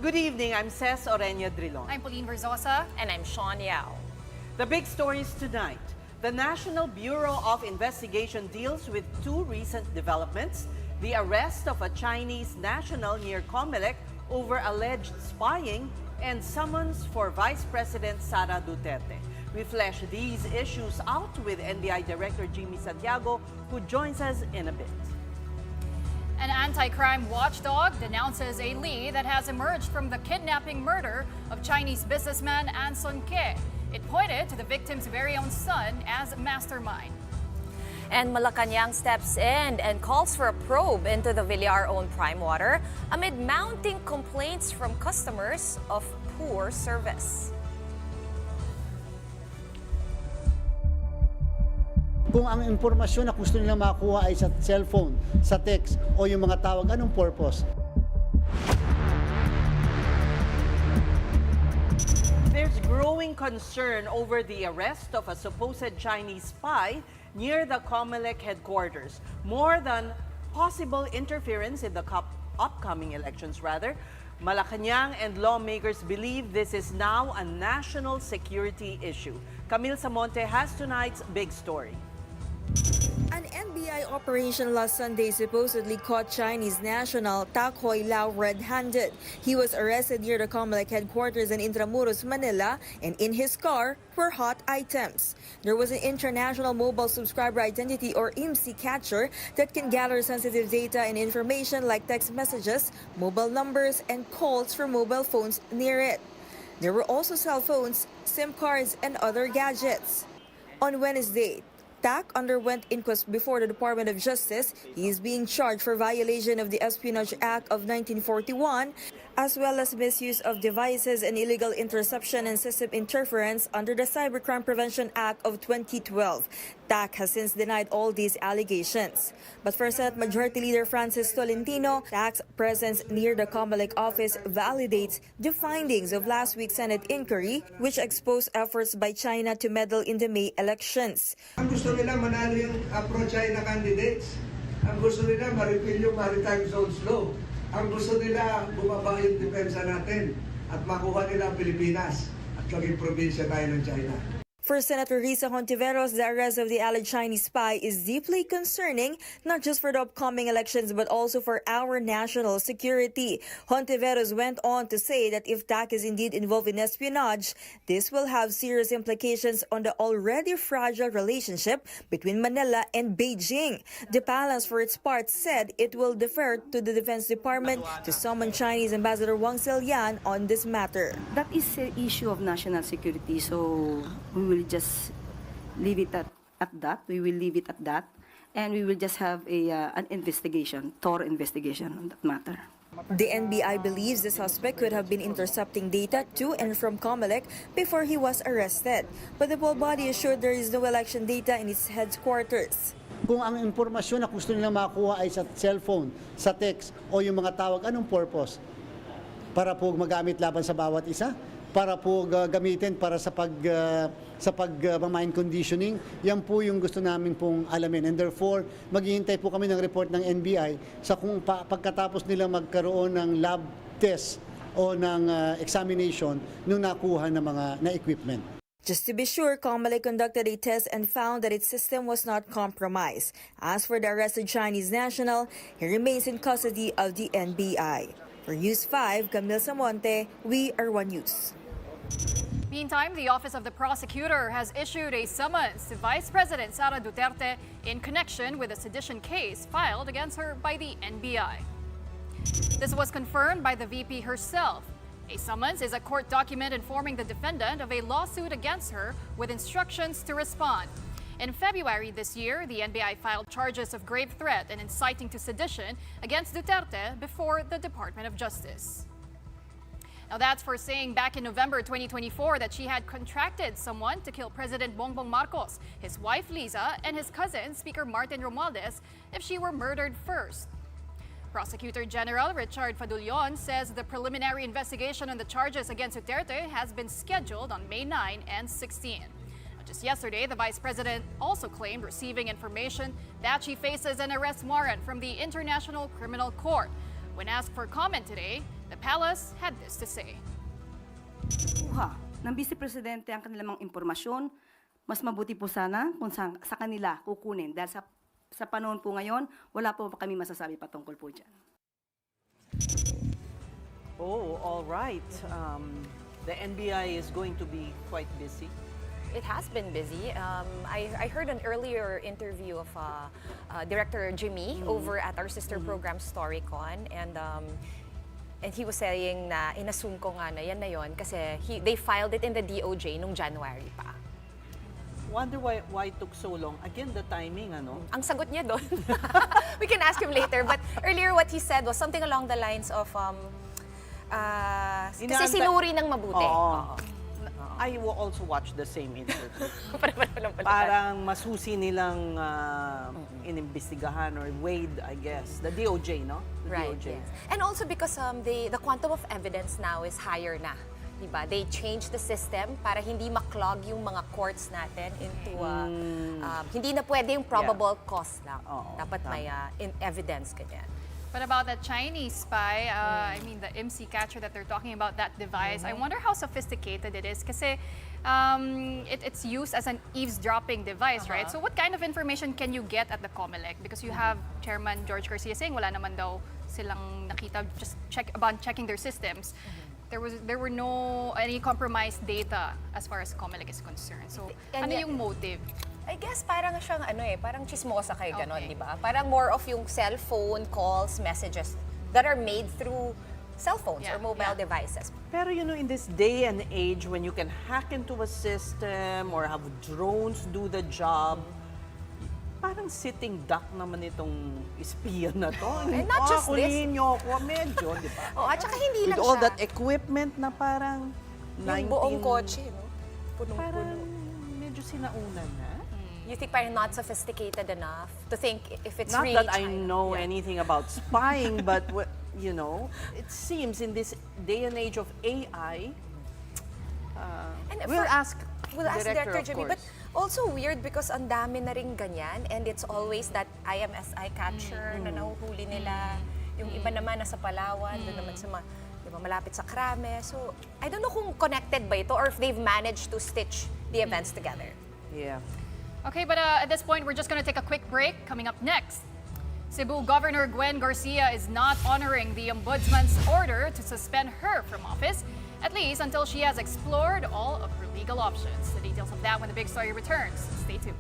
Good evening, I'm Ces Oreña Drilon. I'm Pauline Verzosa. And I'm Sean Yao. The big stories tonight. The National Bureau of Investigation deals with two recent developments: the arrest of a Chinese national near Comelec over alleged spying, and summons for Vice President Sara Duterte. We flesh these issues out with NBI Director Jimmy Santiago, who joins us in a bit. An anti-crime watchdog denounces a lead that has emerged from the kidnapping murder of Chinese businessman An Son-ke. It pointed to the victim's very own son as mastermind. And Malacanang steps in and calls for a probe into the Villar-owned Prime Water amid mounting complaints from customers of poor service. Kung ang impormasyon na gusto nilang makuha ay sa cellphone, sa text, o yung mga tawag, anong purpose? There's growing concern over the arrest of a supposed Chinese spy near the Comelec headquarters. More than possible interference in the upcoming elections, Malacanang and lawmakers believe this is now a national security issue. Camille Samonte has tonight's big story. An NBI operation last Sunday supposedly caught Chinese national Tak Hoi Lau red-handed. He was arrested near the Comelec headquarters in Intramuros, Manila, and in his car were hot items. There was an international mobile subscriber identity or IMSI catcher that can gather sensitive data and information like text messages, mobile numbers, and calls from mobile phones near it. There were also cell phones, SIM cards, and other gadgets. On Wednesday, Tak underwent inquest before the Department of Justice. He is being charged for violation of the Espionage Act of 1941, as well as misuse of devices and illegal interception and system interference under the Cybercrime Prevention Act of 2012. Tak has since denied all these allegations. But for Senate Majority Leader Francis Tolentino, Tak's presence near the Comelec office validates the findings of last week's Senate inquiry, which exposed efforts by China to meddle in the May elections. Ang gusto nila manalo yung pro-China candidates. Ang gusto nila ma-repeal yung maritime zones law. Ang gusto nila bumaba yung depensa natin at makuha nila ang Pilipinas at maging probinsya tayo ng China. For Senator Risa Hontiveros, the arrest of the alleged Chinese spy is deeply concerning, not just for the upcoming elections, but also for our national security. Hontiveros went on to say that if Tak is indeed involved in espionage, this will have serious implications on the already fragile relationship between Manila and Beijing. The palace, for its part, said it will defer to the Defense Department to summon Chinese Ambassador Wang Zelian on this matter. That is an issue of national security, so we will just leave it at that. We will leave it at that, and we will just have an investigation, thorough investigation on that matter. The NBI believes the suspect could have been intercepting data to and from Comelec before he was arrested, but the whole body assured there is no election data in its headquarters. Kung ang impormasyon na gusto nilang makuha ay sa cellphone, sa text, o yung mga tawag, anong purpose? Para po magamit laban sa bawat isa? Para po gamitin para sa mind conditioning, yan po yung gusto namin pong alamin. And therefore, maghihintay po kami ng report ng NBI sa kung pagkatapos nila magkaroon ng lab test o ng examination nung nakuha ng mga equipment. Just to be sure, Comelec conducted a test and found that its system was not compromised. As for the arrested Chinese national, he remains in custody of the NBI. For News 5, Camille Samonte, We Are One News. Meantime, the Office of the Prosecutor has issued a summons to Vice President Sara Duterte in connection with a sedition case filed against her by the NBI. This was confirmed by the VP herself. A summons is a court document informing the defendant of a lawsuit against her with instructions to respond. In February this year, the NBI filed charges of grave threat and inciting to sedition against Duterte before the Department of Justice. Now that's for saying back in November 2024 that she had contracted someone to kill President Bongbong Marcos, his wife Liza, and his cousin, Speaker Martin Romualdez, if she were murdered first. Prosecutor General Richard Fadullon says the preliminary investigation on the charges against Duterte has been scheduled on May 9 and 16. Just yesterday, the Vice President also claimed receiving information that she faces an arrest warrant from the International Criminal Court. When asked for comment today, the palace had this to say. Kuha ng Vice Presidente ang kanilang mga impormasyon, mas mabuti po sana kung sa kanila kukunin. Dahil sa panahon po ngayon, wala po kami masasabi patungkol po dyan. Oh, all right. The NBI is going to be quite busy. It has been busy. I heard an earlier interview of Director Jimmy over at our sister program Storycon, and he was saying na inassume ko nga na yan na yon kasi they filed it in the DOJ nung January pa. Wonder why it took so long. Again, the timing, ano? Ang sagot niya doon, we can ask him later, but earlier what he said was something along the lines of kasi sinuri ng mabuti. Oo. I will also watch the same interview. Parang Parang masusi nilang inimbestigahan or weighed, I guess. The DOJ, no? The Right, DOJ. yes. And also because the quantum of evidence now is higher na. Diba? They changed the system para hindi maklog yung mga courts natin into hindi na pwede yung probable cause lang. Oo, Dapat may evidence ganyan. But about the Chinese spy, I mean the MC catcher that they're talking about, that device, I wonder how sophisticated it is kasi it's used as an eavesdropping device, right? So what kind of information can you get at the COMELEC? Because you have Chairman George Garcia saying wala naman daw silang nakita just checking their systems. There were no any compromised data as far as COMELEC is concerned. So And ano yet- yung motive? I guess parang siyang parang chismosa kay ganon, Okay. di ba? Parang more of yung cellphone calls, messages that are made through cell phones Yeah, or mobile yeah. devices. Pero in this day and age when you can hack into a system or have drones do the job, parang sitting duck naman itong espiya na to. And not just this. Kulihin niyo ako, medyo, di ba? Oh, at saka hindi With lang all siya. that equipment na parang Yung buong kotse, no? Parang Punong-puno. medyo sinauna na. You think parang not sophisticated enough to think if it's Not really that I China. know Yeah. anything about spying, but it seems in this day and age of AI, And we'll for- ask We'll ask Director of Jimmy, but course. also weird because ang dami na rin ganyan and it's always that IMSI catcher na nahuhuli nila. Yung iba naman nasa Palawan, doon naman sa di ba, malapit sa Krame. So, I don't know kung connected ba ito or if they've managed to stitch the events together. Yeah. Okay, but at this point, we're just going to take a quick break. Coming up next, Cebu Governor Gwen Garcia is not honoring the Ombudsman's order to suspend her from office, at least until she has explored all of her legal options. The details of that when the big story returns. Stay tuned.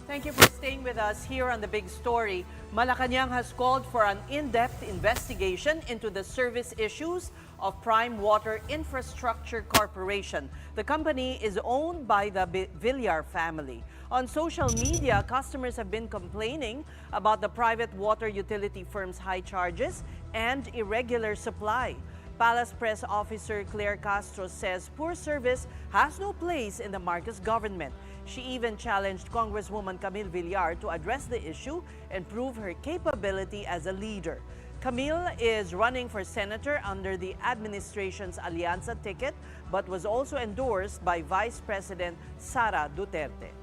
Thank you for staying with us here on The Big Story. Malacanang has called for an in-depth investigation into the service issues of Prime Water Infrastructure Corporation. The company is owned by the Villar family. On social media, customers have been complaining about the private water utility firm's high charges and irregular supply. Palace Press Officer Claire Castro says poor service has no place in the Marcos government. She even challenged Congresswoman Camille Villar to address the issue and prove her capability as a leader. Camille is running for senator under the administration's Alianza ticket but was also endorsed by Vice President Sara Duterte.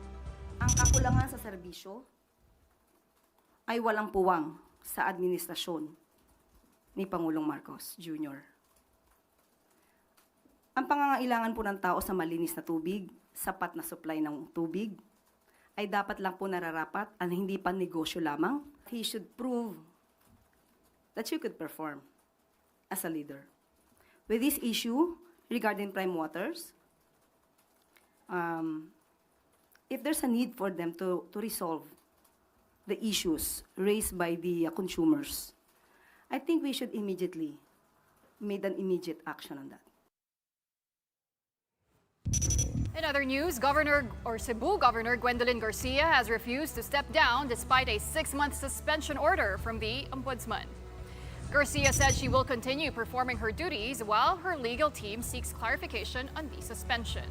Ang kakulangan sa serbisyo ay walang puwang sa administrasyon ni Pangulong Marcos Jr. Ang pangangailangan po ng tao sa malinis na tubig, sapat na supply ng tubig, ay dapat lang po nararapat at hindi pa negosyo lamang. He should prove that you could perform as a leader. With this issue regarding Prime Waters, if there's a need for them to resolve the issues raised by the consumers, I think we should immediately make an immediate action on that. In other news, Cebu Governor Gwendolyn Garcia has refused to step down despite a 6-month suspension order from the Ombudsman. Garcia said she will continue performing her duties while her legal team seeks clarification on the suspension.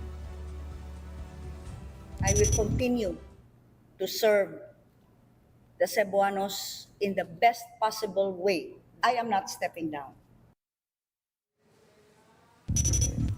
I will continue to serve the Cebuanos in the best possible way. I am not stepping down.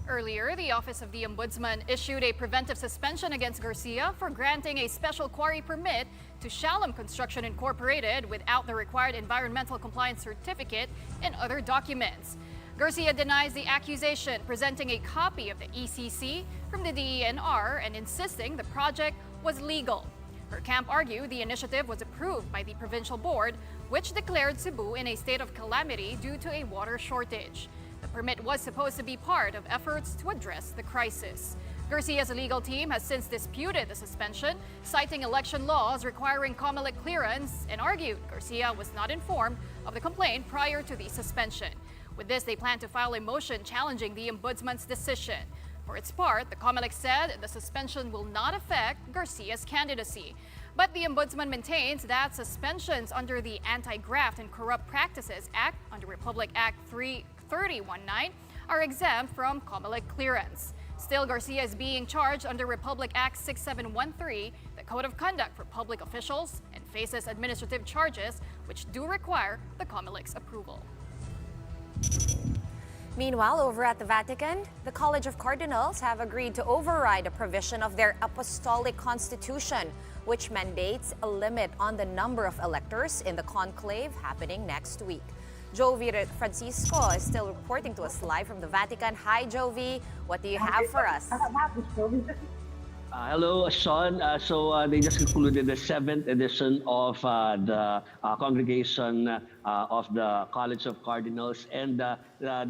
Earlier, the Office of the Ombudsman issued a preventive suspension against Garcia for granting a special quarry permit to Shalom Construction Incorporated without the required environmental compliance certificate and other documents. Garcia denies the accusation, presenting a copy of the ECC from the DENR and insisting the project was legal. Her camp argued the initiative was approved by the provincial board, which declared Cebu in a state of calamity due to a water shortage. The permit was supposed to be part of efforts to address the crisis. Garcia's legal team has since disputed the suspension, citing election laws requiring COMELEC clearance, and argued Garcia was not informed of the complaint prior to the suspension. With this, they plan to file a motion challenging the Ombudsman's decision. For its part, the COMELEC said the suspension will not affect Garcia's candidacy. But the Ombudsman maintains that suspensions under the Anti-Graft and Corrupt Practices Act under Republic Act 3019 are exempt from COMELEC clearance. Still, Garcia is being charged under Republic Act 6713, the Code of Conduct for Public Officials, and faces administrative charges which do require the COMELEC's approval. Meanwhile, over at the Vatican, the College of Cardinals have agreed to override a provision of their apostolic constitution, which mandates a limit on the number of electors in the conclave happening next week. Jovi Francisco is still reporting to us live from the Vatican. Hi, Jovi. What do you have for us? Hello, Sean. They just concluded the 7th edition of the congregation of the College of Cardinals, and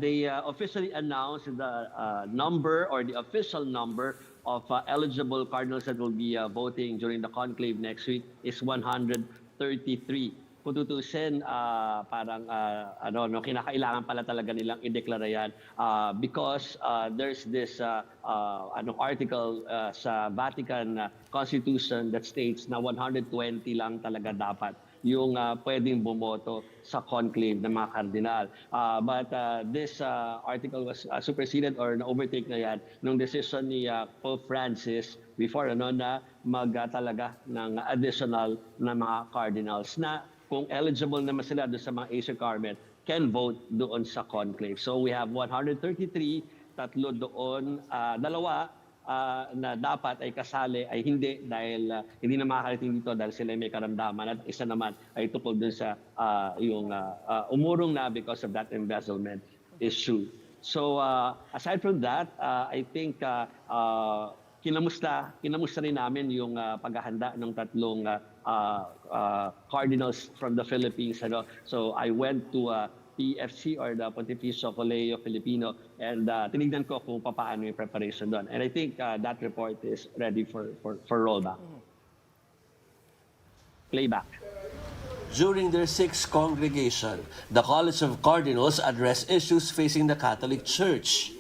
they officially announced the number, or the official number, of eligible cardinals that will be voting during the conclave next week is 133. Kung tutusin, parang kinakailangan pala talaga nilang ideklara yan because there's this article sa Vatican Constitution that states na 120 lang talaga dapat yung pwedeng bumoto sa conclave ng mga kardinal. But this article was superseded or na-overtake na yan nung decision ni Pope Francis before na magtalaga ng additional na mga cardinals na kung eligible naman sila doon sa mga Asia Carmen, can vote doon sa conclave. So we have 133, tatlo doon, dalawa na dapat ay kasali ay hindi dahil hindi na makakarating dito dahil sila may karamdaman, at isa naman ay tupol doon sa yung umurong na because of that embezzlement issue. So aside from that, I think kinamusta rin namin yung paghahanda ng tatlong cardinals from the Philippines. So I went to PFC, or the Pontificio Colegio Filipino, and tinignan ko kung paano yung preparation doon. And I think that report is ready for rollback. Playback. During their sixth congregation, the College of Cardinals addressed issues facing the Catholic Church.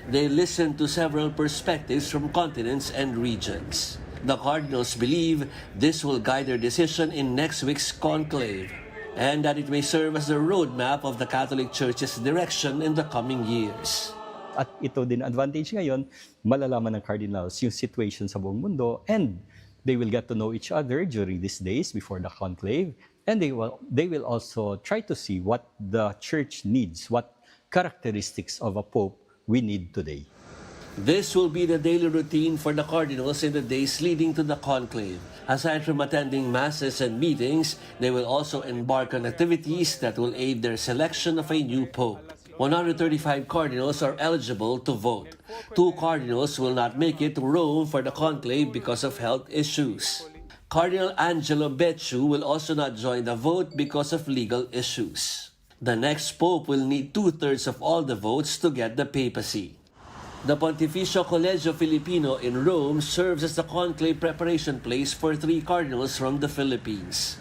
They listened to several perspectives from continents and regions. The Cardinals believe this will guide their decision in next week's conclave, and that it may serve as the roadmap of the Catholic Church's direction in the coming years. At ito din advantage ngayon, malalaman ng cardinals yung situation sa buong mundo, and they will get to know each other during these days before the conclave, and they will also try to see what the church needs, what characteristics of a pope we need today. This will be the daily routine for the cardinals in the days leading to the conclave. Aside from attending masses and meetings, they will also embark on activities that will aid their selection of a new pope. 135 cardinals are eligible to vote. 2 cardinals will not make it to Rome for the conclave because of health issues. Cardinal Angelo Becciu will also not join the vote because of legal issues. The next pope will need 2/3 of all the votes to get the papacy. The Pontificio Collegio Filipino in Rome serves as the conclave preparation place for 3 cardinals from the Philippines.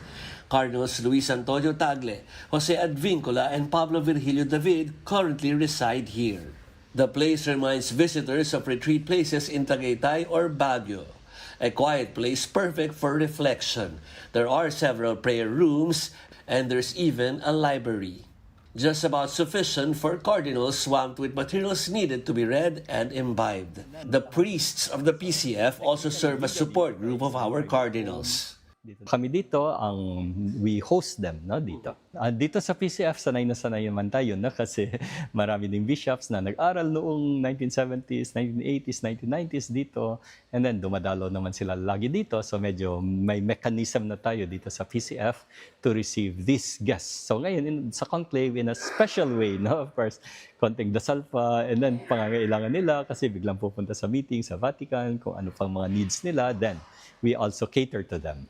Cardinals Luis Antonio Tagle, Jose Advincula, and Pablo Virgilio David currently reside here. The place reminds visitors of retreat places in Tagaytay or Baguio, a quiet place perfect for reflection. There are several prayer rooms, and there's even a library. Just about sufficient for cardinals swamped with materials needed to be read and imbibed. The priests of the PCF also serve as support group of our cardinals. Kami dito, we host them dito. Dito sa PCF, sanay na sanay naman tayo kasi marami ding bishops na nag-aral noong 1970s, 1980s, 1990s dito. And then dumadalo naman sila lagi dito. So medyo may mechanism na tayo dito sa PCF to receive these guests. So ngayon, sa conclave, in a special way, of course, konting dasal pa, and then pangangailangan nila kasi biglang pupunta sa meeting sa Vatican, kung ano pang mga needs nila, then we also cater to them.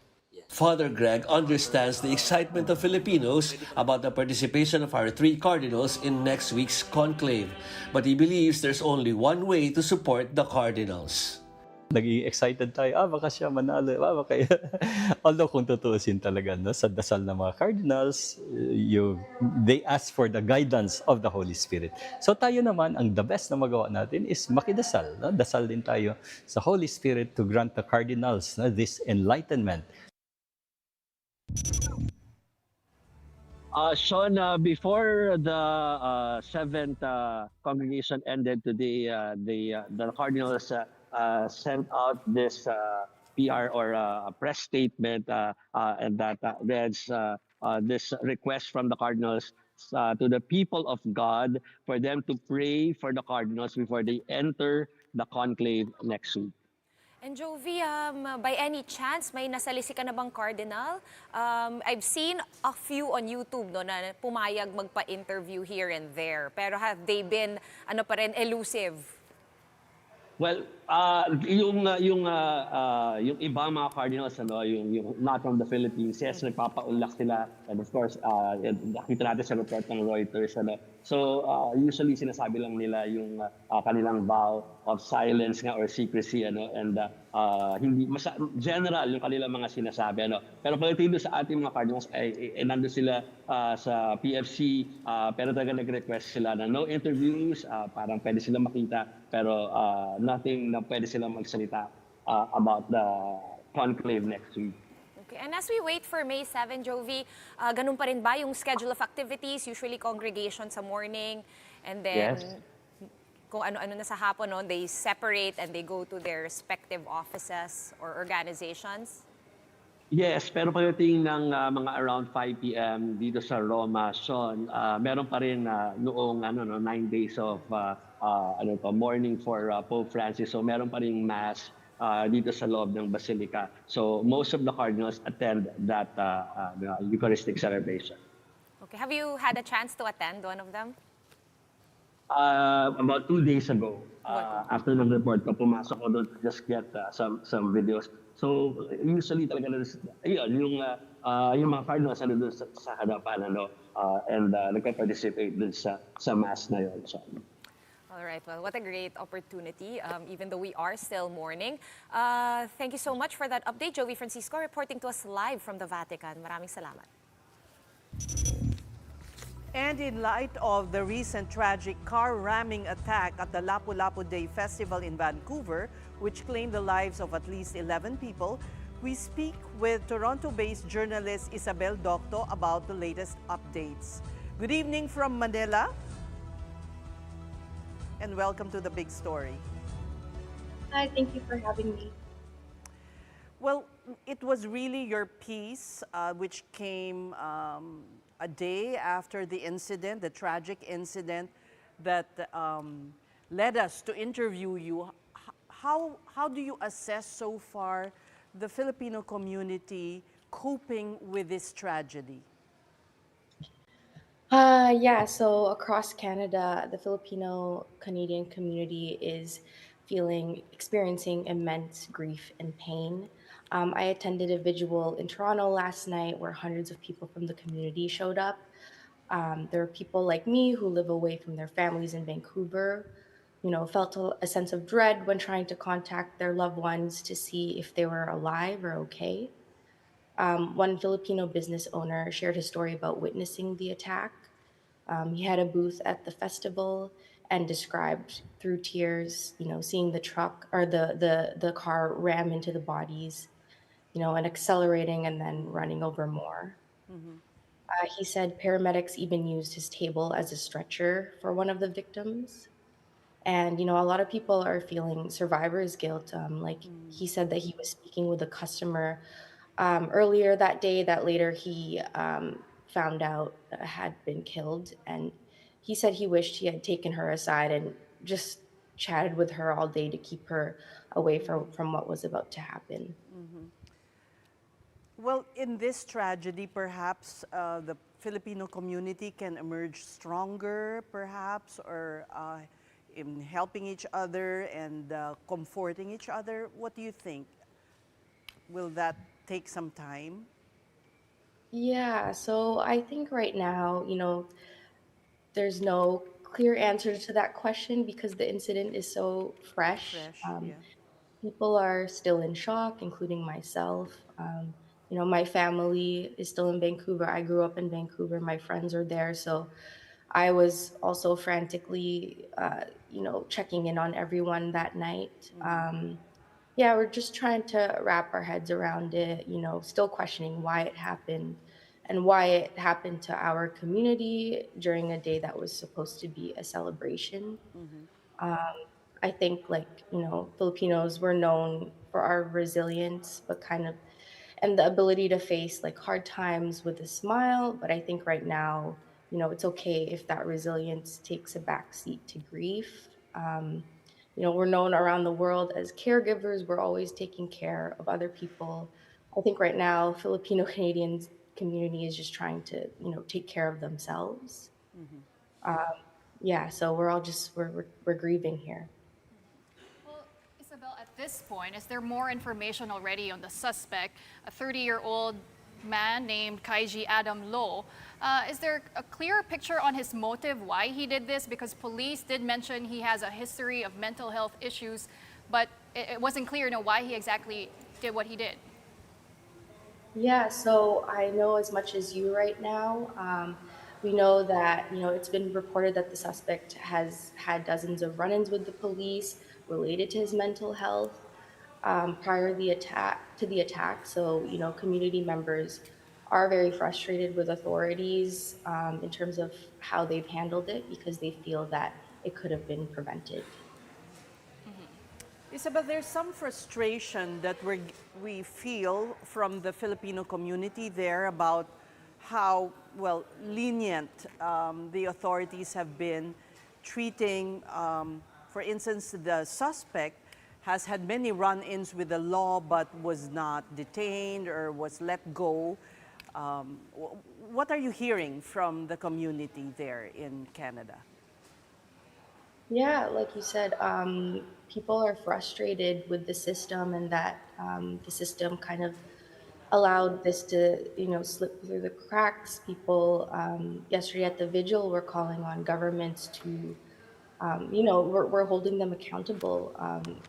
Father Greg understands the excitement of Filipinos about the participation of our 3 cardinals in next week's conclave, but he believes there's only one way to support the cardinals. Naging excited tayo, baka siya manalo, baka although kung tutuusin talaga, sa dasal ng mga cardinals, they ask for the guidance of the Holy Spirit. So tayo naman, ang the best na magawa natin is makidasal. Dasal din tayo sa Holy Spirit to grant the cardinals this enlightenment. Sean, before the 7th congregation ended today, the cardinals sent out this PR or a press statement, and that reads this request from the cardinals to the people of God for them to pray for the cardinals before they enter the conclave next week. And Jovi, by any chance, may nasalisi ka na bang cardinal? I've seen a few on YouTube na pumayag magpa-interview here and there. Pero have they been elusive? Well, yung ibang mga cardinals, yung not from the Philippines, yes, nagpapaunlak sila. And of course, nakita natin sa report ng Reuters. So, usually sinasabi lang nila yung kanilang vow of silence or secrecy, and hindi general yung kanilang mga sinasabi. Pero pagdating doon sa ating mga cardinals, nandun sila sa PFC, pero talaga nag-request sila na no interviews, parang pwede sila makita, pero nothing na pwede sila magsalita about the conclave next week. Okay. And as we wait for May 7, Jovi, ganun pa rin ba yung schedule of activities? Usually congregation sa morning, and then Yes. kung ano-ano na sa hapon, they separate and they go to their respective offices or organizations? Yes, pero pagdating ng mga around 5 p.m. dito sa Roma, Sean, meron pa rin noong 9 days of morning for Pope Francis. So meron pa rin mass dito sa loob ng Basilica. So most of the cardinals attend that Eucharistic celebration. Okay. Have you had a chance to attend one of them? About 2 days ago, after ng report ko, pumasok ko doon to just get some videos. So usually talaga yung mga cardinals doon sa hadapan and nagpa-participate doon sa mass na yun. So. All right, well, what a great opportunity, even though we are still mourning. Thank you so much for that update, Joey Francisco, reporting to us live from the Vatican. Maraming salamat. And in light of the recent tragic car ramming attack at the Lapu-Lapu Day Festival in Vancouver, which claimed the lives of at least 11 people, we speak with Toronto-based journalist Isabel Docto about the latest updates. Good evening from Manila, and welcome to The Big Story. Hi, thank you for having me. Well, it was really your piece, which came a day after the incident, the tragic incident that led us to interview you. How do you assess so far the Filipino community coping with this tragedy? Yeah, so across Canada, the Filipino Canadian community is experiencing immense grief and pain. I attended a vigil in Toronto last night where hundreds of people from the community showed up. There are people like me who live away from their families in Vancouver, felt a sense of dread when trying to contact their loved ones to see if they were alive or okay. One Filipino business owner shared his story about witnessing the attack. He had a booth at the festival and described through tears, seeing the truck or the car ram into the bodies, and accelerating and then running over more. He said paramedics even used his table as a stretcher for one of the victims. And, a lot of people are feeling survivor's guilt. Like he said that he was speaking with a customer earlier that day that later he found out had been killed. And he said he wished he had taken her aside and just chatted with her all day to keep her away from what was about to happen. Well, in this tragedy, perhaps the Filipino community can emerge stronger, perhaps, or in helping each other and comforting each other. What do you think? Will that take some time? Yeah, so I think right now, there's no clear answer to that question because the incident is so fresh. Fresh, yeah. People are still in shock, including myself. My family is still in Vancouver. I grew up in Vancouver. My friends are there. So I was also frantically, checking in on everyone that night. Yeah, we're just trying to wrap our heads around it, still questioning why it happened and why it happened to our community during a day that was supposed to be a celebration. I think Filipinos were known for our resilience, but and the ability to face like hard times with a smile. But I think right now, it's okay if that resilience takes a backseat to grief. We're known around the world as caregivers. We're always taking care of other people. I think right now, Filipino Canadian community is just trying to, take care of themselves. Yeah, so we're all just we're grieving here. Well, Isabel, at this point, is there more information already on the suspect, a 30-year-old man named Kaiji Adam Lo? Is there a clearer picture on his motive, why he did this? Because police did mention he has a history of mental health issues, but it wasn't clear, why he exactly did what he did. Yeah, so I know as much as you right now. We know that, it's been reported that the suspect has had dozens of run-ins with the police related to his mental health prior to the attack. So, community members are very frustrated with authorities in terms of how they've handled it because they feel that it could have been prevented. Isabel, there's some frustration that we feel from the Filipino community there about how, lenient the authorities have been treating, for instance, the suspect has had many run-ins with the law but was not detained or was let go. What are you hearing from the community there in Canada? Yeah, like you said, people are frustrated with the system and that the system kind of allowed this to, slip through the cracks. People yesterday at the vigil were calling on governments to we're holding them accountable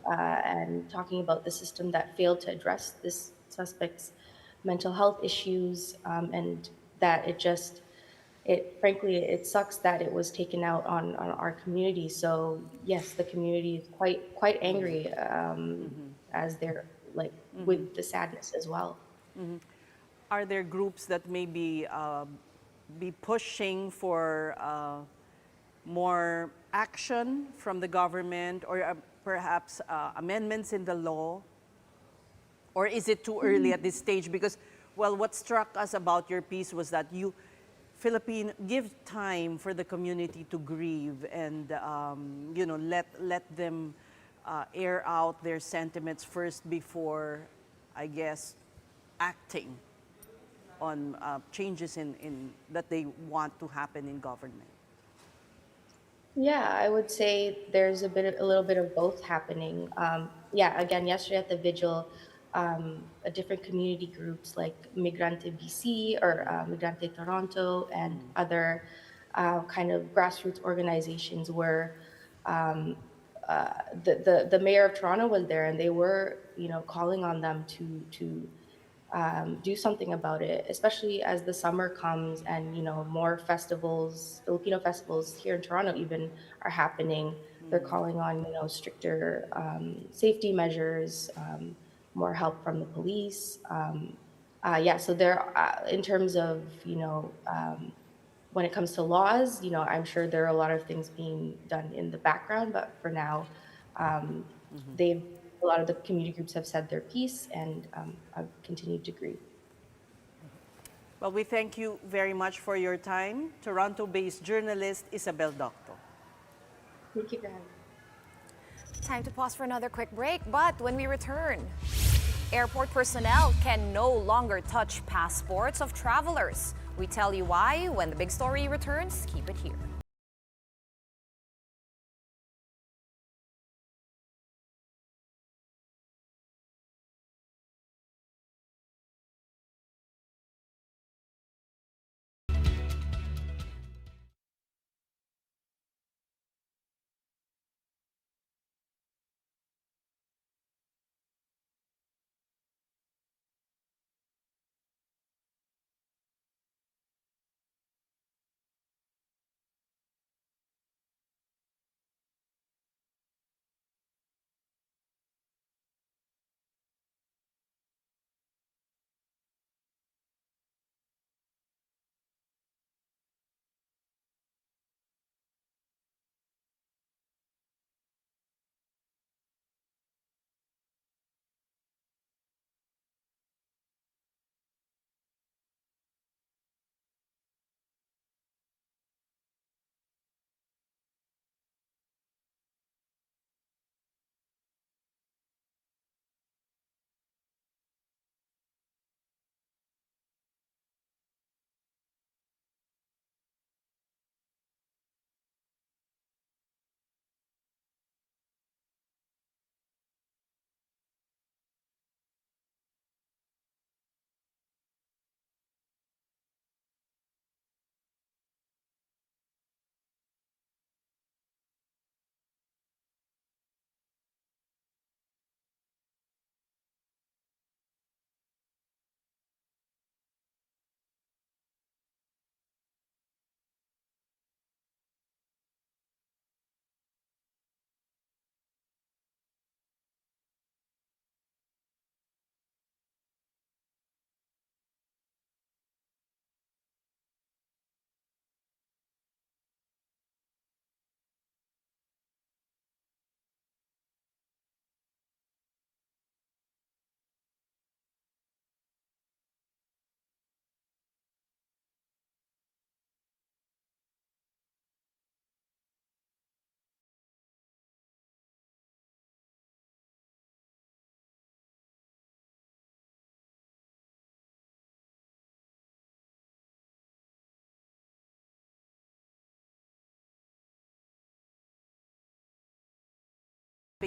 and talking about the system that failed to address this suspect's mental health issues, and that frankly, it sucks that it was taken out on our community. So yes, the community is quite angry, as they're like with the sadness as well. Are there groups that maybe be pushing for more action from the government, or perhaps amendments in the law? Or is it too early at this stage? Because, well, what struck us about your piece was that you give time for the community to grieve and let them air out their sentiments first before, I guess, acting on changes in that they want to happen in government. Yeah, I would say there's a little bit of both happening. Yeah, again, yesterday at the vigil, a different community groups like Migrante BC or Migrante Toronto and other kind of grassroots organizations were the mayor of Toronto was there, and they were calling on them to do something about it, especially as the summer comes and more festivals, Filipino festivals here in Toronto even are happening. They're calling on stricter safety measures, more help from the police. Yeah, so there, in terms of when it comes to laws, I'm sure there are a lot of things being done in the background, but for now, a lot of the community groups have said their piece, and I've continued to grieve. Well, we thank you very much for your time. Toronto-based journalist Isabel Docto. Thank you for having me. Time to pause for another quick break, but when we return, airport personnel can no longer touch passports of travelers. We tell you why when the big story returns. Keep it here.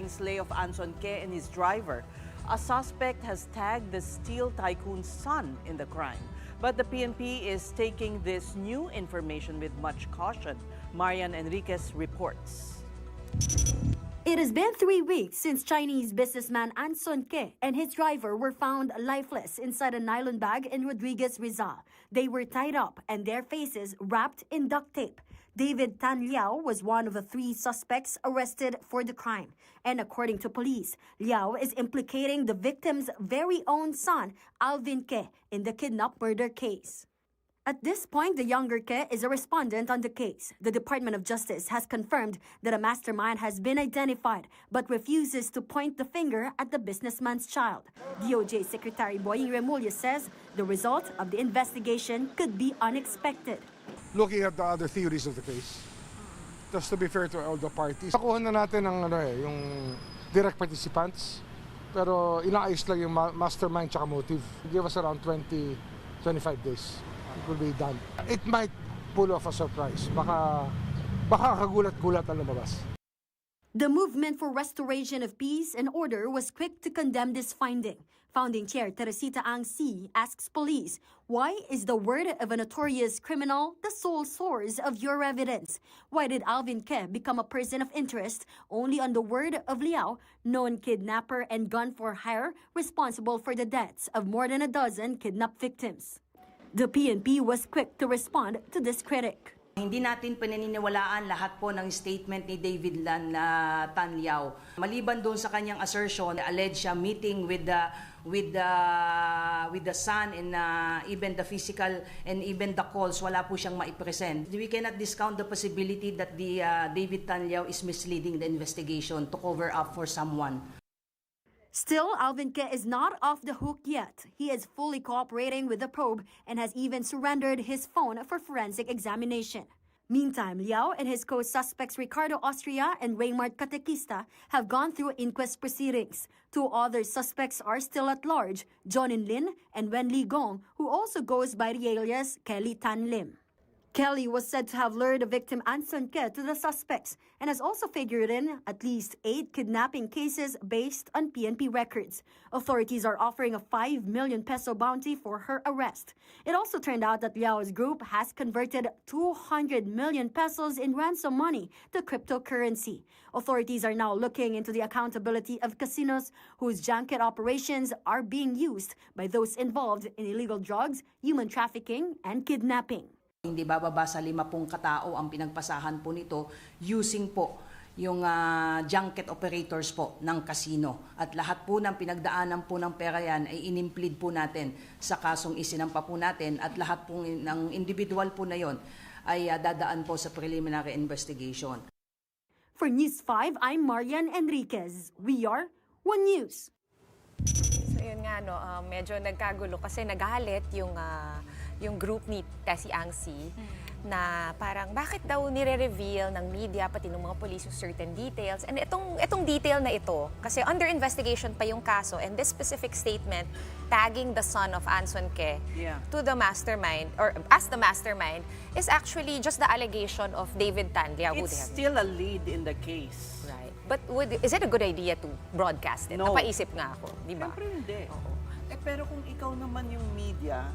Slay of Anson Ke and his driver. A suspect has tagged the steel tycoon's son in the crime. But the PNP is taking this new information with much caution. Marian Enriquez reports. It has been 3 weeks since Chinese businessman An Sun-ke and his driver were found lifeless inside a nylon bag in Rodriguez, Rizal. They were tied up and their faces wrapped in duct tape. David Tan Liao was one of the 3 suspects arrested for the crime. And according to police, Liao is implicating the victim's very own son, Alvin Ke, in the kidnap murder case. At this point, the younger Ke is a respondent on the case. The Department of Justice has confirmed that a mastermind has been identified but refuses to point the finger at the businessman's child. DOJ Secretary Boying Remulla says the result of the investigation could be unexpected. Looking at the other theories of the case, just to be fair to all the parties, nakuha na natin ang yung direct participants, pero inaayos lang yung mastermind tsaka motive. Give us around 20-25 days. It will be done. It might pull off a surprise. Baka kagulat-gulat ang lumabas. The Movement for Restoration of Peace and Order was quick to condemn this finding. Founding Chair Teresita Ang C. asks police, why is the word of a notorious criminal the sole source of your evidence? Why did Alvin Ke become a person of interest only on the word of Liao, known kidnapper and gun for hire, responsible for the deaths of more than a dozen kidnap victims? The PNP was quick to respond to this critic. Hindi natin pinaniniwalaan lahat po ng statement ni David Tan Liao. Maliban doon sa kanyang assertion, alleged siya meeting with the son and even the physical and even the calls, wala po siyang maipresent. We cannot discount the possibility that the David Tan Liao is misleading the investigation to cover up for someone. Still, Alvin Ke is not off the hook yet. He is fully cooperating with the probe and has even surrendered his phone for forensic examination. Meantime, Liao and his co-suspects Ricardo Austria and Raymart Catequista have gone through inquest proceedings. 2 other suspects are still at large, Jonin Lin and Wen Li Gong, who also goes by the alias Kelly Tan Lim. Kelly was said to have lured the victim An Sun-ke to the suspects and has also figured in at least 8 kidnapping cases based on PNP records. Authorities are offering a 5 million peso bounty for her arrest. It also turned out that Liao's group has converted 200 million pesos in ransom money to cryptocurrency. Authorities are now looking into the accountability of casinos whose junket operations are being used by those involved in illegal drugs, human trafficking, and kidnapping. Hindi bababa sa 50 katao ang pinagpasahan po nito using po yung junket operators po ng casino. At lahat po ng pinagdaanan po ng pera yan ay inimplead po natin sa kasong isinampa po natin at lahat po ng individual po na yon ay dadaan po sa preliminary investigation. For News 5, I'm Marian Enriquez. We are One News. So yun nga, no, medyo nagkagulo kasi nagalit yung group ni Tessie Angsi na parang bakit daw nire-reveal ng media pati ng mga police yung certain details. And itong detail na ito, kasi under investigation pa yung kaso and this specific statement tagging the son of An Sun-ke to the mastermind or as the mastermind is actually just the allegation of David Tan Liao. It's still a lead in the case. Right. But is it a good idea to broadcast it? No. Napaisip nga ako, di ba? Siyempre hindi. Pero kung ikaw naman yung media,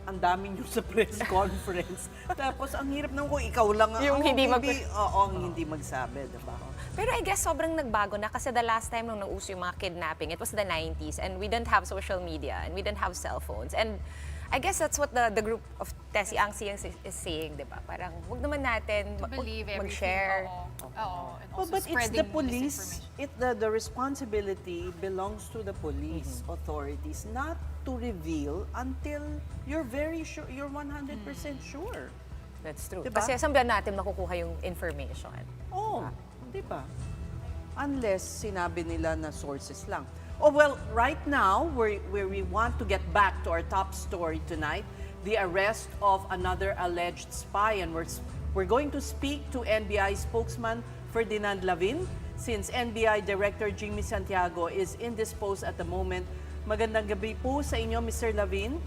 ang daming yung sa press conference. Tapos ang hirap naman kung ikaw lang yung hindi hindi magsabi, diba? Pero I guess sobrang nagbago na kasi the last time nung nauso yung mga kidnapping, it was the 90s and we didn't have social media and we didn't have cell phones. And I guess that's what the group of Tessie Angsi is saying, di ba? Parang wag naman natin mag-share. But it's the police. The responsibility belongs to the police authorities, not to reveal until you're very sure, you're 100% sure. That's true. Diba? Kasi saan ba natin makukuha yung information? Di ba? Unless sinabi nila na sources lang. Oh, well, right now, where we want to get back to our top story tonight, the arrest of another alleged spy. And we're going to speak to NBI spokesman Ferdinand Lavin, since NBI Director Jimmy Santiago is indisposed at the moment. Magandang gabi po sa inyo, Mr. Lavin.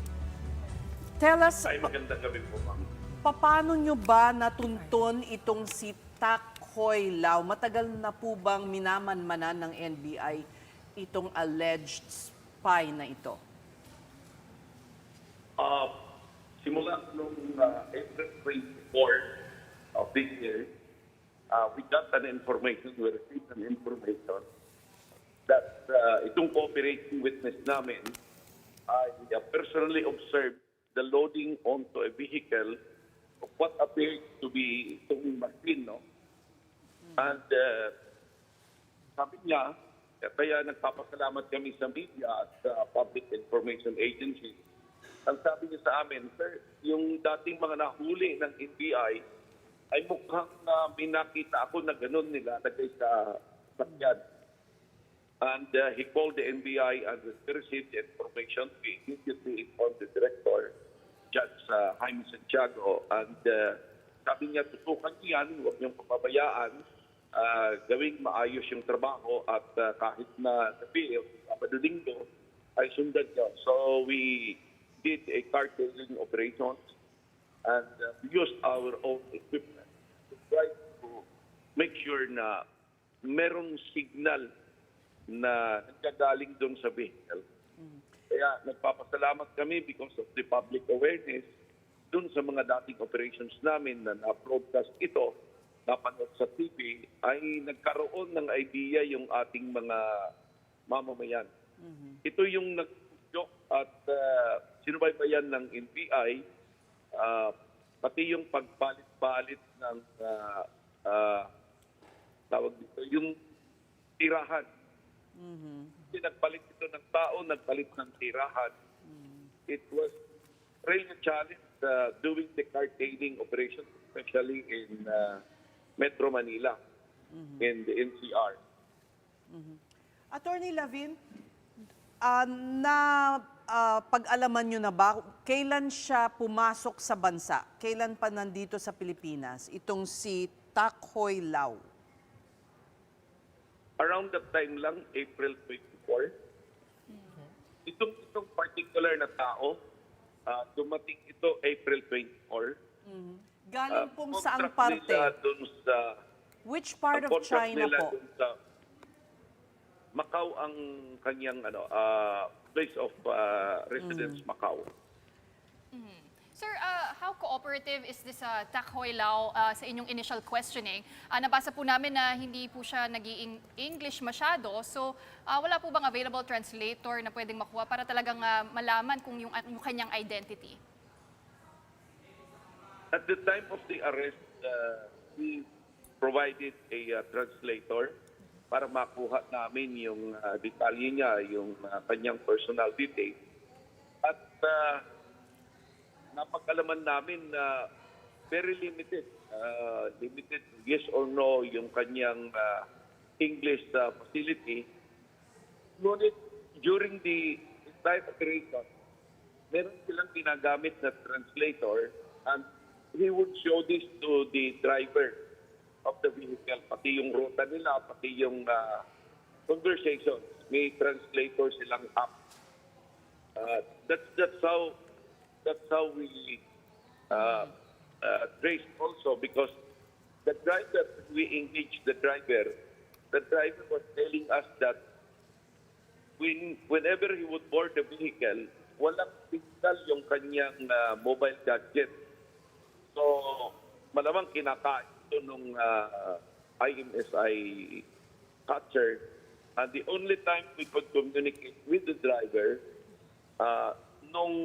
Tell us, magandang gabi po, ma'am. Paano nyo ba natuntun itong si Takhoy Lao? Matagal na po bang minamanmanan ng NBI itong alleged spy na ito? Simula noong April 24 of this year, we got an information, we received an information that itong cooperating witness namin ay personally observed the loading onto a vehicle of what appears to be itong machine, no? And sabi niya, kaya nagpapasalamat kami sa media at public information agencies. Ang sabi niya sa amin, sir, yung dating mga nahuli ng NBI ay mukhang may nakita ako na ganun nila lagay sa sakyan. And he called the NBI and received the information. We immediately informed the director, Judge Jaime Santiago, and sabi niya, tutukan niyan, huwag niyong papabayaan, gawing maayos yung trabaho at kahit na sabi, Sabado Linggo, ay sundan niyo. So we did a cartailing operations and we used our own equipment to try to make sure na merong signal na nagkagaling doon sa vehicle. Kaya nagpapasalamat kami because of the public awareness doon sa mga dating operations namin na na-broadcast ito, napanood sa TV, ay nagkaroon ng idea yung ating mga mamamayan. Ito yung nag-joke at sinubaybayan ng NBI, pati yung pagpalit-palit ng tawag dito, yung tirahan. Kasi nagpalit ito ng tao, nagpalit ng tirahan. It was really a challenge doing the cartailing operation, especially in Metro Manila, in the NCR. Attorney Lavin, pag-alaman nyo na ba, kailan siya pumasok sa bansa? Kailan pa nandito sa Pilipinas? Itong si Tak Hoy Lau. Around that time lang, April 24, itong particular na tao, dumating ito April 24. Galing pong saang parte? Sa, which part of China po? Sa Macau ang kanyang place of residence, Macau. Sir, how cooperative is this Tak Hoy Lau sa inyong initial questioning? Nabasa po namin na hindi po siya nag-i-English masyado. So, wala po bang available translator na pwedeng makuha para talagang malaman kung yung kanyang identity? At the time of the arrest, we provided a translator para makuha namin yung detalye niya, yung kanyang personal details. At napag-alaman namin na very limited, limited yes or no yung kanyang English facility. Ngunit during the entire operation, meron silang ginagamit na translator and he would show this to the driver of the vehicle, pati yung ruta nila, pati yung conversations. May translator silang app. That's how we traced also, because the driver, we engaged the driver was telling us that whenever he would board the vehicle, walang signal yung kanyang mobile gadget. So, malamang kinakain ito nung IMSI catcher. And the only time we could communicate with the driver, nung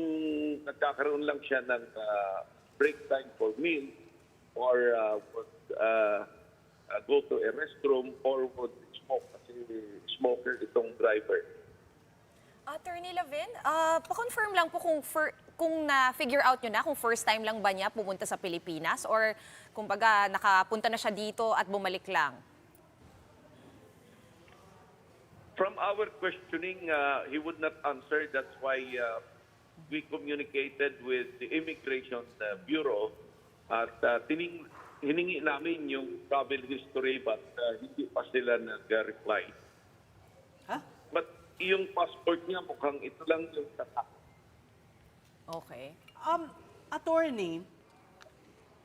nagkakaroon lang siya ng break time for meal or would go to a restroom or would smoke, kasi smoker itong driver. Attorney Lavin, pa-confirm lang po kung na-figure out nyo na kung first time lang ba niya pumunta sa Pilipinas or kumbaga nakapunta na siya dito at bumalik lang? From our questioning, he would not answer. That's why we communicated with the Immigration Bureau at hiningi namin yung travel history but hindi pa sila nag-reply. Huh? But yung passport niya mukhang ito lang yung tatak. Okay. Attorney,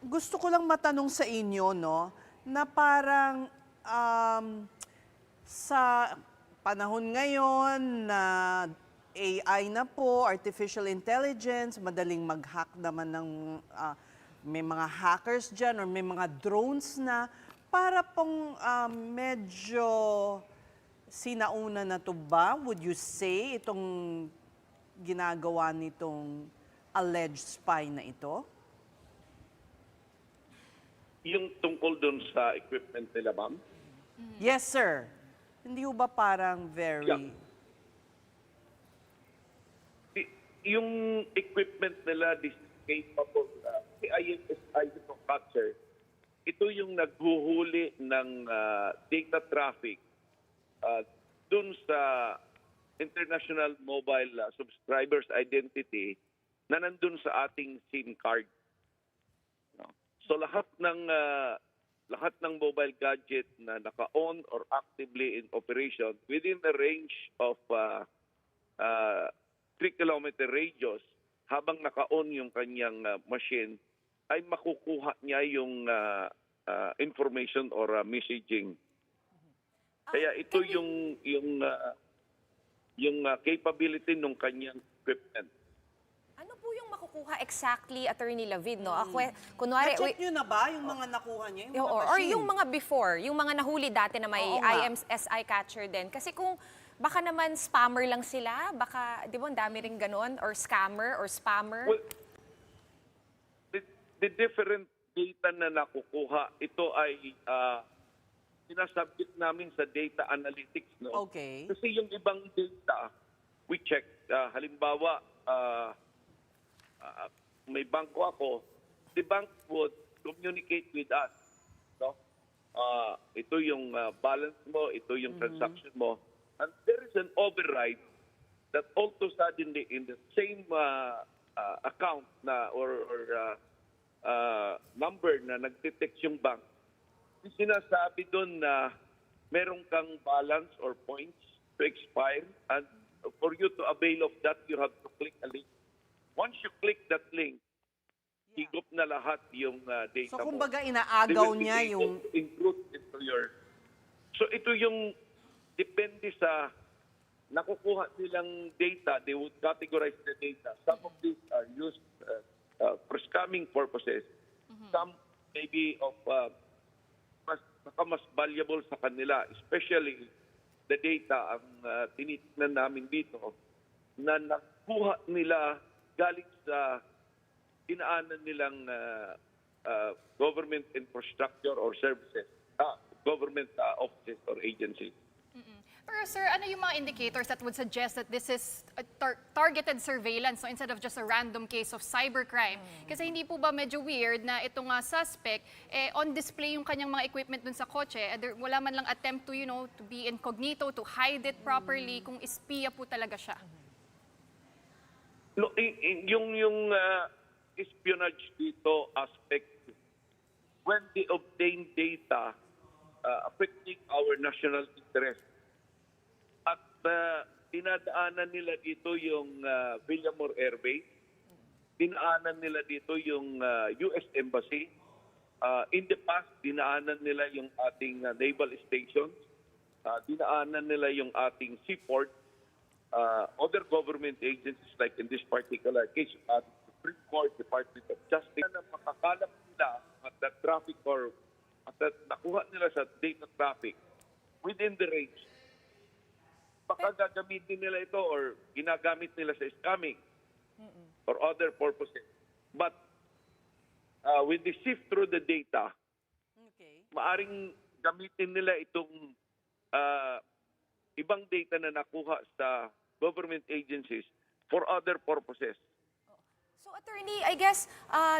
gusto ko lang matanong sa inyo, no, na parang sa panahon ngayon na AI na po, artificial intelligence, madaling mag-hack naman ng may mga hackers dyan or may mga drones na, para pong medyo sinauna na to ba, would you say, itong ginagawa nitong alleged spy na ito? Yung tungkol dun sa equipment nila, ma'am? Yes, sir. Hindi ho ba parang very... Yeah. Yung equipment nila, this is capable, si ISSI itong capture, ito yung naghuhuli ng data traffic dun sa international mobile subscribers identity na nandun sa ating SIM card. So lahat ng mobile gadget na naka-on or actively in operation within the range of 3-kilometer radius, habang naka-on yung kanyang machine, ay makukuha niya yung information or messaging. Kaya ito yung capability ng kanyang equipment. Ano po yung makukuha exactly, Attorney Lavid, no? Ako, kunwari, Na-check nyo na ba yung mga nakuha niya? Yung mga or machine? yung mga before, yung mga nahuli dati na may Oo nga. IMSI catcher din. Kasi kung baka naman spammer lang sila, baka, di ba, ang dami rin ganun, or scammer, or spammer. Well, the different data na nakukuha, ito ay sinasubmit namin sa data analytics, no? Okay. Kasi yung ibang data, we check. Halimbawa, may bangko ako, the bank would communicate with us, no? Ito yung balance mo, ito yung transaction mo. And there is an override that also suddenly in the same account na or number na nagtitext yung bank, sinasabi doon na meron kang balance or points to expire, and for you to avail of that, you have to click a link. Once you click that link, higop na lahat yung data So mo. kumbaga inaagaw They will be niya able yung... to include into your... So ito yung depende sa nakukuha nilang data, they would categorize the data. Some of these are used for scamming purposes. Some maybe of mas valuable sa kanila, especially the data ang tinitingnan namin dito na nakuha nila galing sa dinaanan nilang government infrastructure or services, government offices or agencies. Pero sir, ano yung mga indicators that would suggest that this is a targeted surveillance, so instead of just a random case of cybercrime? Kasi hindi po ba medyo weird na itong suspect, on display yung kanyang mga equipment dun sa kotse, wala man lang attempt to, to be incognito, to hide it properly, kung espiya po talaga siya? No, yung espionage dito aspect, when they obtain data affecting our national interest, at dinadaanan nila dito yung Villamor Air Base, dinaanan nila dito yung US Embassy, in the past dinaanan nila yung ating naval stations, dinaanan nila yung ating seaport, other government agencies like in this particular case, Supreme Court, Department of Justice, na makakalap nila at the traffic or at nakuha nila sa data traffic within the range. Baka gagamitin nila ito or ginagamit nila sa scamming or other purposes. But when they sift through the data, maaring gamitin nila itong ibang data na nakuha sa government agencies for other purposes. So, Attorney, I guess,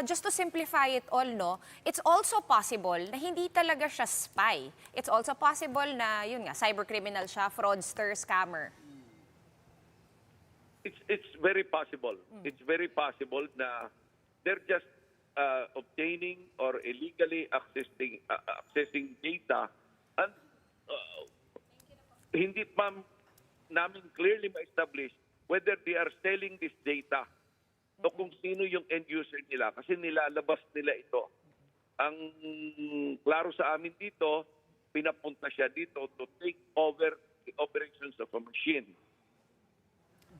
just to simplify it all, no, it's also possible na hindi talaga siya spy. It's also possible na, yun nga, cybercriminal siya, fraudster, scammer. It's very possible. It's very possible na they're just obtaining or illegally accessing data, and hindi pa namin clearly ma-establish whether they are selling this data o kung sino yung end user nila, kasi nilalabas nila ito. Ang klaro sa amin dito, pinapunta siya dito to take over the operations of a machine.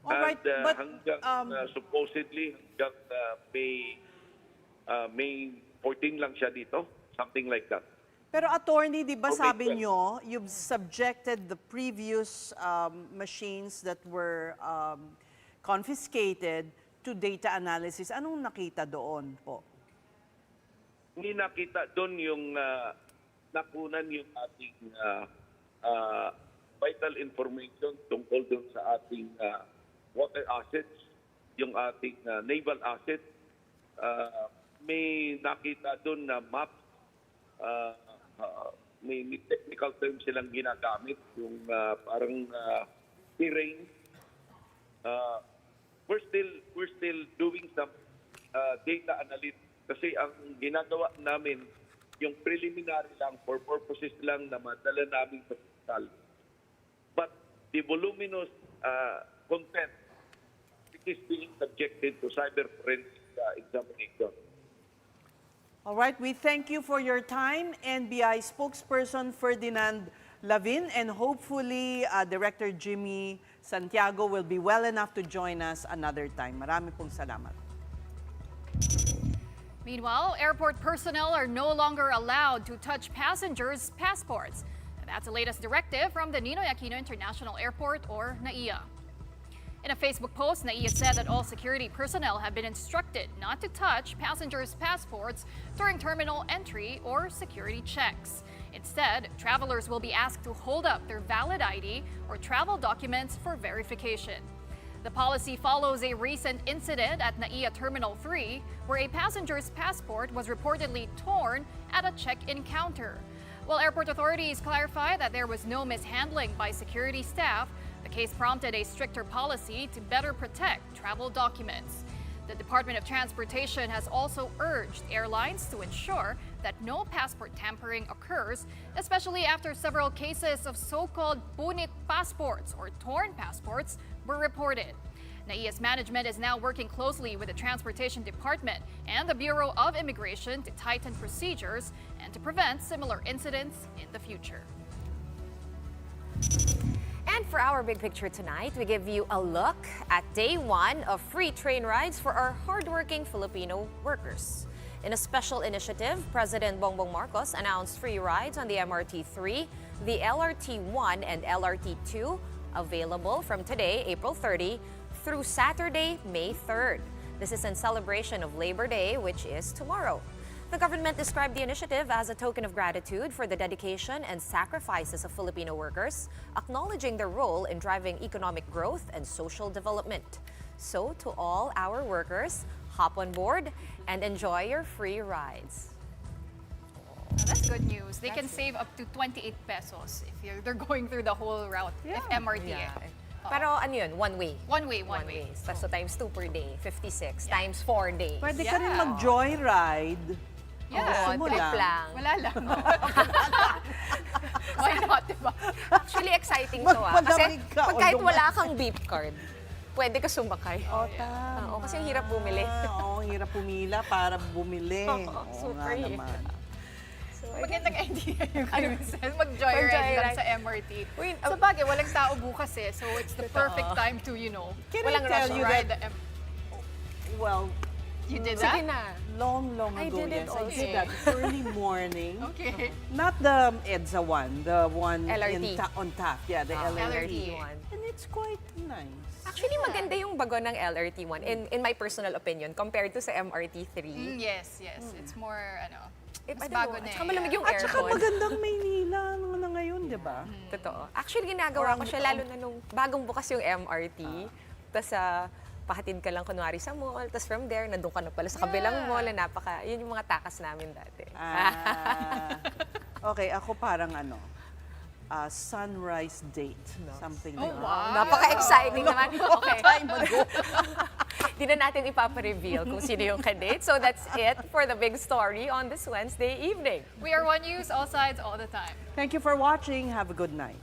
Alright, And but hanggang supposedly hanggang May 14 lang siya dito, something like that. Pero attorney, di ba Okay, sabi well. nyo, you've subjected the previous machines that were confiscated to data analysis. Anong nakita doon po? Hindi nakita doon yung nakunan yung ating vital information tungkol doon sa ating water assets, yung ating naval assets. May nakita doon na map, may technical term silang ginagamit, yung parang terrain. We're still doing some data analysis kasi ang ginagawa namin yung preliminary lang for purposes lang na madala namin sa hospital. But the voluminous content it is being subjected to cyber forensic examination. All right, we thank you for your time, NBI spokesperson Ferdinand Lavin, and hopefully Director Jimmy Santiago will be well enough to join us another time. Marami pong salamat. Meanwhile, airport personnel are no longer allowed to touch passengers' passports. And that's the latest directive from the Ninoy Aquino International Airport, or NAIA. In a Facebook post, NAIA said that all security personnel have been instructed not to touch passengers' passports during terminal entry or security checks. Instead, travelers will be asked to hold up their valid ID or travel documents for verification. The policy follows a recent incident at NAIA Terminal 3 where a passenger's passport was reportedly torn at a check-in counter. While airport authorities clarified that there was no mishandling by security staff, the case prompted a stricter policy to better protect travel documents. The Department of Transportation has also urged airlines to ensure that no passport tampering occurs, especially after several cases of so-called punit passports or torn passports were reported. NAIA's management is now working closely with the Transportation Department and the Bureau of Immigration to tighten procedures and to prevent similar incidents in the future. And for our big picture tonight, we give you a look at day one of free train rides for our hardworking Filipino workers. In a special initiative, President Bongbong Marcos announced free rides on the MRT-3, the LRT-1 and LRT-2, available from today, April 30, through Saturday, May 3rd. This is in celebration of Labor Day, which is tomorrow. The government described the initiative as a token of gratitude for the dedication and sacrifices of Filipino workers, acknowledging their role in driving economic growth and social development. So, to all our workers, hop on board and enjoy your free rides. Now, that's good news. They can save up to 28 pesos if they're going through the whole route, if MRT. Pero ano yun? One way? One way. So times 2 per day, 56. Times 4 days. Pwede ka rin mag-joyride. Yeah, Gusto mo trip lang. Wala lang. Why not, diba? Actually, exciting to Kasi Magpadalig ka, pag kahit o wala kang beep card, pwede ka sumakay. Tama. Kasi ang hirap bumili. Oo, hirap pumila para bumili. Super nga hirap. naman. Magandang idea yung mag-joyride lang sa MRT. Sa bagay, walang tao bukas so it's the perfect time to, Can walang I tell rush you ride that, the well, You did Sige that? na. long I ago, did it yes. I also. did that early morning. Okay. Not the EDSA one, the one LRT. on Taft. Yeah, the LRT. LRT1. And it's quite nice. Actually, maganda yung bago ng LRT1 in my personal opinion compared to sa MRT3. Yes. It's more, mas I don't bago know. na At saka malamig yung At saka aircon. magandang Maynila na ngayon, di ba? Totoo. Actually, ginagawa ko siya lalo na nung bagong bukas yung MRT. Tapos pahatid ka lang kunwari sa mall. Tapos from there, nandun ka na pala sa kabilang mall na yun yung mga takas namin dati. Okay, ako parang sunrise date. Something like that. Wow. Napaka-exciting naman. Okay. Time ago. Di na natin ipapa-reveal kung sino yung kadate. So that's it for the big story on this Wednesday evening. We are One News, all sides, all the time. Thank you for watching. Have a good night.